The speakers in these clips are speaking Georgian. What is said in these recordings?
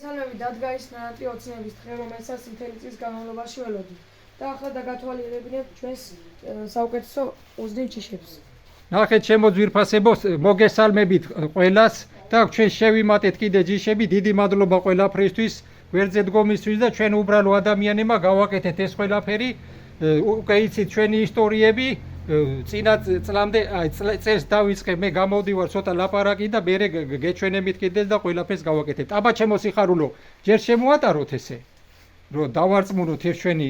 მოგესალმებით, დადგაისნაირად ოცნების დღე, რომელსაც მთელი წლის განმავლობაში ველოდით. და ახლა დაგათვალიერებინებთ ჩვენს საუკეთესო უზნით ჯიშებს. ნახეთ ჩემო ძვირფასებო, მოგესალმებით ყველას და ჩვენ შევიმატეთ კიდე ჯიშები. დიდი მადლობა ყველაფრისთვის, გვერდზე დგომისთვის და ჩვენ უბრალო ადამიანებმა გავაკეთეთ ეს ყველაფერი. უკვე იცით ჩვენი ისტორიები. წინა წლამდე წელს დავიწყე მე გამოვდივარ ცოტა ლაპარაკი და მე გეჩვენებით კიდეც და ყველაფერს გავაკეთებთ. აბა ჩემო სიხარულო, ჯერ შემოატაროთ ესე, რომ დავარწმუნოთ ეს ჩვენი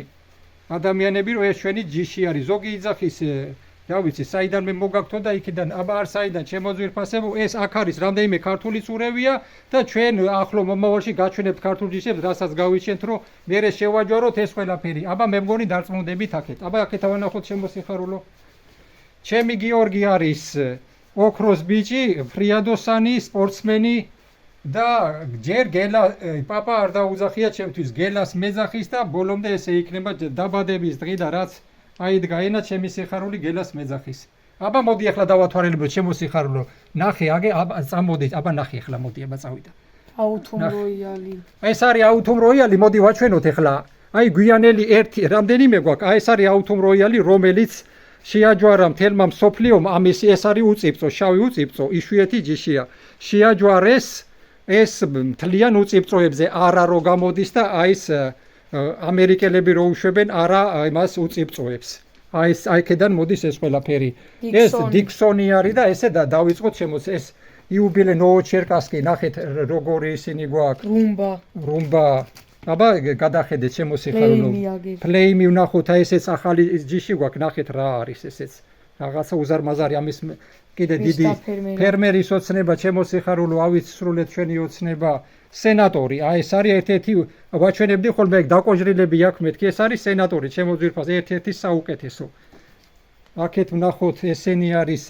ადამიანები, რომ ეს ჩვენი ჯიში არის. ზოგი იძახის, რა ვიცი, საიდან მე მოგაგთო და იქიდან, აბა არ საიდან, ჩემო ძვირფასებო, ეს აქ არის რამდენიმე ქართული წურევია და ჩვენ ახლო მომავალში გაჩვენებთ ქართულ ჯიშებს, რასაც გავიჩენთ, რომ მე შევაჯვაროთ ეს ყველაფერი. აბა მე მგონი დარწმუნდებით აქეთ. აბა აქეთ ავანახოთ ჩემო სიხარულო. ჩემი გიორგი არის ოქროს ბიჭი, ფრიადოსანი, სპორტსმენი და ჯერ გელა პაპა არ დაუძახია ჩემთვის გელას მეძახის და ბოლომდე ესე იქნება დაბადების დღე და რაც აიდგა ენა ჩემი სიხარული გელას მეძახის. აბა მოდი ახლა დავათვალიერებოთ ჩემო სიხარულო. ნახე, აბა წამოდით, აბა ნახე ახლა მოდი, აბა წავიდა. აუთომ როიალი. ეს არის აუთომ როიალი, მოდი ვაჩვენოთ ახლა. აი გვიანელი ერთი, რამდენიმე გვაქვს. აი ეს არის აუთომ როიალი, რომელიც შეაჯვარა მთელმა მსოფლიომ, ამის ეს არის უწიფწო, შავი უწიფწო, იშვიათი ჯიშია. შეაჯვარეს ეს მთლიან უწიფწოებზე არა რო გამოდის და აი ეს ამერიკელები რო უშვებენ არა იმას უწიფწოებს. აი ეს აიქედან მოდის ეს ყველაფერი. ეს დიქსონი არის და ესე დავიწყოთ შემოს ეს იუბილე ნოვოჩერკასკი, ნახეთ როგორი ისინი გვაქვს. რუმბა. აბა გადახედეთ ჩემო სიხარულო. პლეიმი ვნახოთ, აი ესეც ახალი ჯიში გვაქვს, ნახეთ რა არის ესეც. რაღაცა უზარმაზარი ამის კიდე დიდი ფერმერის ოცნება ჩემო სიხარულო, ავიც სრულეთ ჩვენი ოცნება. სენატორი, აი ეს არის ერთ-ერთი ვაჩვენებდი ხოლმე დაკოჟრილები აქ მეთქი, ეს არის სენატორი, ჩემო ძვირფას, ერთ-ერთი საუკეთესო. აქეთ ვნახოთ ესენი არის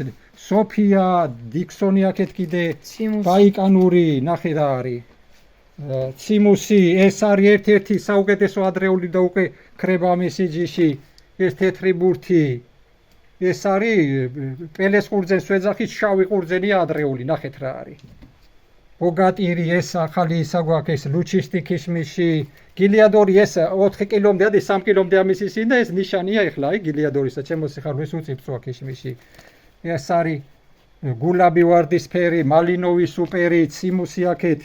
სოფია, დიქსონი აქეთ კიდე, ბაიკანური, ნახე რა არის. ციმუსი, ეს არის ერთ-ერთი საუკეთესო ადრეული და უკვე ქრება მისი ჯიში, ეს თეთრი ბურთი. ეს არის პელეს ყურძენს ვეძახის შავი ყურძენია ადრეული, ნახეთ რა არის. ბოგატირი, ეს ახალი ისა გვაქვს, ეს ლუჩისტი ქიშმიში, გილიადორი, ეს 4 კილომდე და 3 კილომდე ამის ისინი და ეს ნიშანია ახლა, აი გილიადორისა, ჩემო სიხარულო, ეს უწიფწოა ქიშმიში. ეს არის გულაბი ვარდისფერი, მალინოვი სუპერი, ციმუსი აქეთ.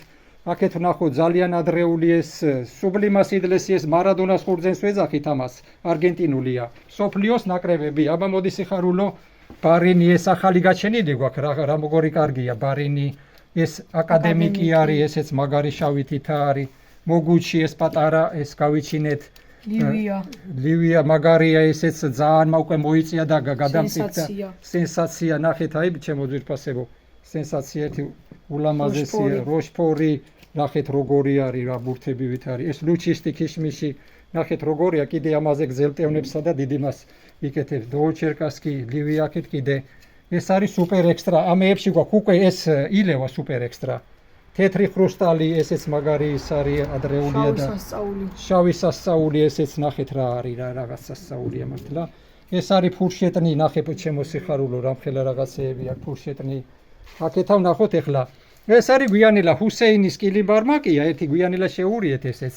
აქეთ ვნახოთ ძალიან ადრეული ეს სუბლიმას იდლესი, ეს მარადონას ყურძენს ვეძახით ამას, არგენტინულია. სოფლიოს ნაკრებები, აბა მოდი სიხარულო, ბარინი, ეს ახალი გაჩენილი გვაქვს, რა მოგორი კარგია, ბარინი, ეს აკადემიკი არის, ესეც მაგარი შავი თითა არის, მოგუჩი, ეს პატარა, ეს გავიჩინეთ. ლივია მაგარია, ესეც ძალიან უკვე მოიწია და გადამწიფდა. სენსაცია, ნახეთ, აი ჩემო ძვირფასებო, სენსაცია ერთი ულამაზესია, როშფორი, ნახეთ როგორი არის, რა ბურთებივით არის. ეს ლუჩისტი ქიშმიში, ნახეთ როგორია, კიდე ამაზე გზელტევნებსა და დიდიმას იკეთებს. დოვოჩერკასკი, ლივია აქეთ კიდე. ეს არის სუპერ ექსტრა. ამეებში გვაქვს უკვე ეს ილევა სუპერ ექსტრა. თეთრი ხრუსტალი, ესეც მაგარი ის არის ადრეულია და შავი სასწაული, ესეც ნახეთ რა არის, რაღაც სასწაულია მართლა. ეს არის ფურშეტნი, ნახეთ ჩემო სიხარულო, რამხელა რაღაცეები აქვს ფურშეტნი. აქეთა ვნახოთ ახლა. ეს არის გვიანელა ჰუსეინის კილიბარმაკია, ერთი გვიანელა შეურიეთ ესეც.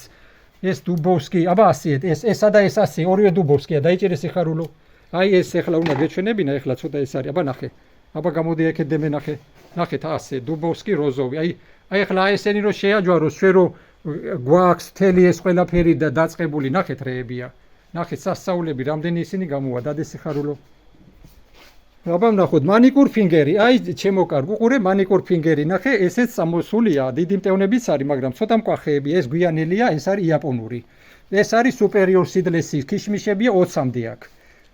ეს დუბოვსკი, აბა ასიეთ, ესა და ეს ასე, ორივე დუბოვსკია, დაიჭერე სიხარულო. აი ეს ახლა უნდა გეჩვენებინა, ახლა ცოტა ეს არის, აბა ნახე. აბა გამოდი აქეთ მე ნახე. ნახეთ ასე, დუბოვსკი, როზოვი. აი ახლა ესენი რო შეაჯვაროს, ჩვენ რო გვაქვს თელი ეს ყველაფერი და დაწყებული, ნახეთ რეებია. ნახეთ სასწაულები, რამდენი ისინი გამოვა, დადეს სიხარულო. აბა ვნახოთ მანიკურ ფინგერი, აი ჩემო კარგო, უყურე მანიკურ ფინგერი, ნახე, ესეც სამოსულია, დიდი მტევნებიც არის, მაგრამ ცოტა მკვახეები, ეს გვიანელია, ეს არის იაპონური. ეს არის სუპერიორ სიდლესი, ქიშმიშებია 20-მდე აქვს.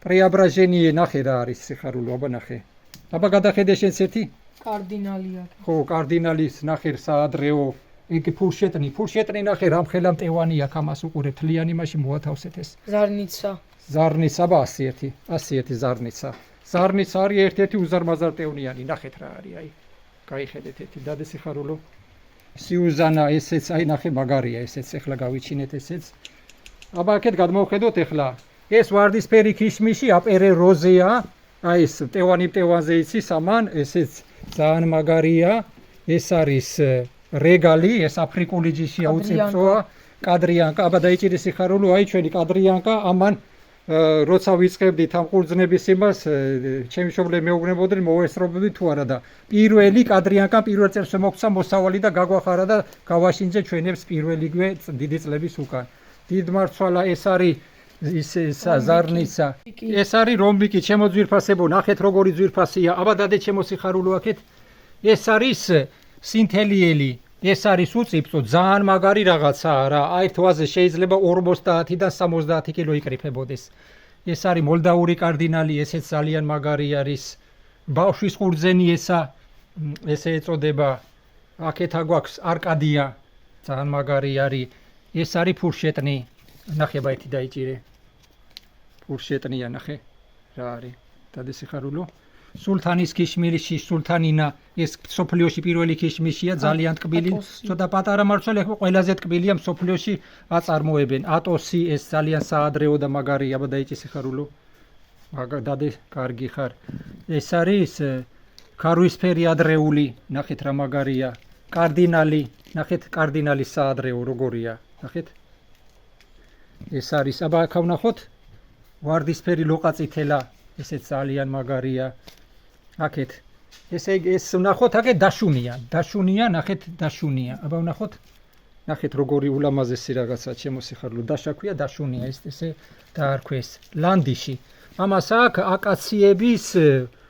პრეაბრაჟენიე, ნახე რა არის სიხარულო, აბა ნახე. აბა გადახედე შენც ერთი? კარდინალი აქვს. ხო, კარდინალის ნახე საადრეო, იგი ფურშეტნი ნახე, რამხელა მტევანი აქვს ამას უყურე, თლიანი მაშინ მოათავსეთ ეს. ზარნიცა, აბა ასიეთი ზარნიცა. ზარნიცა არის ერთ-ერთი უზარმაზარ ტევნიანი, ნახეთ რა არის, აი. გაიხედეთ ერთი, დადე სიხარულო. სიუზანა, ესეც, აი ნახე მაგარია ესეც, ახლა გავიჩინეთ ესეც. აბა აქეთ გადმოვხედოთ ახლა. ეს ვარდისფერი ქიშმიში აპერე როზეა, აი ეს მტევანზე იცის ამან, ესეც ძალიან მაგარია. ეს არის რეგალი, ეს აფრიკული ჯიშია უწიფწოა, კადრიანკა, აბა დაიჭირი სიხარულო, აი ჩვენი კადრიანკა, ამან როცა ვიწყებდით ამ ყურძნების იმას, ჩემი მშობლები მეუბნებოდნენ, მოვესწრობდი თუ არა და პირველი კადრიანკა პირველ წელს მოგცა მოსავალი და გაგვახარა და გავაშინძე ჩვენებს პირველივე დიდი წლების უკან. დიდ მარცვალა ეს არის ის ზარნიცა. ეს არის რომბიკი, ჩემო ძვირფასებო, ნახეთ როგორი ძვირფასია. აბა დადე ჩემო სიხარულო აქეთ. ეს არის სინთელიელი. ეს არის უწიფწო, ძალიან მაგარი რაღაცაა რა. აი თვაზე შეიძლება 50-დან 70 კილო იკრიფებოდეს. ეს არის მოლდავური კარდინალი, ესეც ძალიან მაგარი არის. ბავშვის ყურძენი ესე ეწოდება. აქეთა გვაქვს არკადია, ძალიან მაგარი არის. ეს არის ფურშეტნი. ნახე ბაითი დაიჭირე. ფურშეტნია ნახე. რა არის? დადი სიხარულო. სულთანის ქიშმიში, სულთანინა, ეს სოფლიოში პირველი ქიშმიშია, ძალიან ტკბილი, ცოტა პატარა მარცვალი, ყველაზე ტკბილია სოფლიოში აწარმოებენ. ატოსი, ეს ძალიან საადრეო და მაგარია, აბა დაიჭი სიხარულო. დადე, კარგი ხარ. ეს არის ქარვისფერი ადრეული, ნახეთ რა მაგარია. კარდინალი, ნახეთ კარდინალის საადრეო როგორია, ნახეთ. ეს არის, აბა აქ ვნახოთ, ვარდისფერი ლოყაწითელა, ესეც ძალიან მაგარია. აქეთ ეს ვნახოთ აქეთ დაშუნია, ნახეთ დაშუნია. აბა ვნახოთ. ნახეთ როგორი ულამაზესი რაღაცა ჩემო სიხარულო, დაშაქვია დაშუნია, ესე დაარქვეს. ლანდიში. ამას აქ აკაციების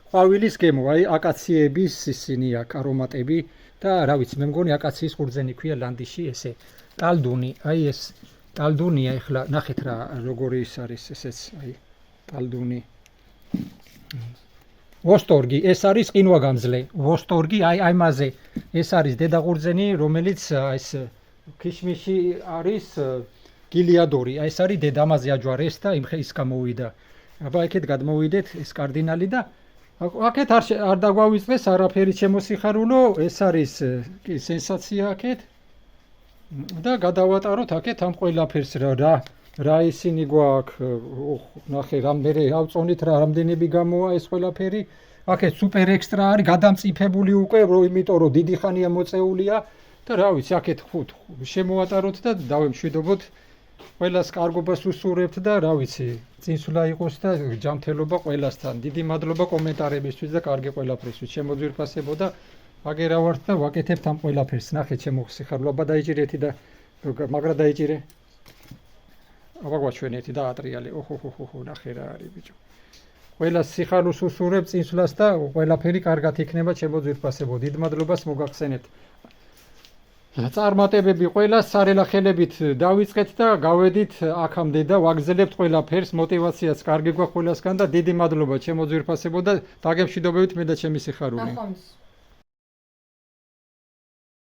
ყვავილის გემო, აი აკაციების ისინი აქ არომატები და რა ვიცი, მე მგონი აკაციის ყურძენი ქვია ლანდიში ესე. ტალდუნი, აი ეს ტალდუნია ეხლა, ნახეთ რა როგორი ის არის ესეც, აი ტალდუნი. ვოსტორგი, ეს არის ყინვაგამძლე. ვოსტორგი, აი მასე. ეს არის დედაყურძენი, რომელიც ეს ქიშმიში არის გილიადორი. აი ეს არის დედამაზე აჯვარეს და ის გამოვიდა. აბა აქეთ გადმოვიდეთ, ეს კარდინალი და აქეთ არ დაგვავიწყდეს არაფერი ჩემო სიხარულო, ეს არის სენსაცია აქეთ. და გადავატაროთ აქეთ ამ ყველაფერს რა ისინი გვაქვს, ნახე რამდენი ავწონით რა რამდენები გამოა ეს ყველაფერი. აქეთ სუპერ ექსტრა არის, გადამწიფებული უკვე, იმიტომ რომ დიდი ხანია მოწეულია და რა ვიცი, აქეთ შემოვატაროთ და დავემშვიდობოთ. ყველას კარგობას უსურვებთ და რა ვიცი, წინსვლა იყოს და ჯანმრთელობა ყველასთან. დიდი მადლობა კომენტარებისთვის და კარგი ყველაფრისთვის. ჩემო ძვირფასებო და აგერა ვართ და ვაკეთებთ ამ ყველაფერს. ნახე ჩემო სიხარულო, აბა დაიჭირეთი და მაგრა დაიჭირე. აბა გვაჩვენეთი და ატრიალე. ოჰოჰოჰო, ნახე რა არის ბიჭო. ყველას სიხარულს უსურვებ წინსვლას და ყველაფერი კარგად იქნება ჩემო ძვირფასებო. დიდ მადლობას მოგახსენებთ. წარმატებები ყველას სარელახელებით დავიწყეთ და გავედით აქამდე და ვაგზელებთ ყველაფერს, мотивაციაც კარგი გვაქვს ყველასგან და დიდი მადლობა ჩემო ძვირფასებო და დაგემშვიდობებით მე და ჩემი სიხარული.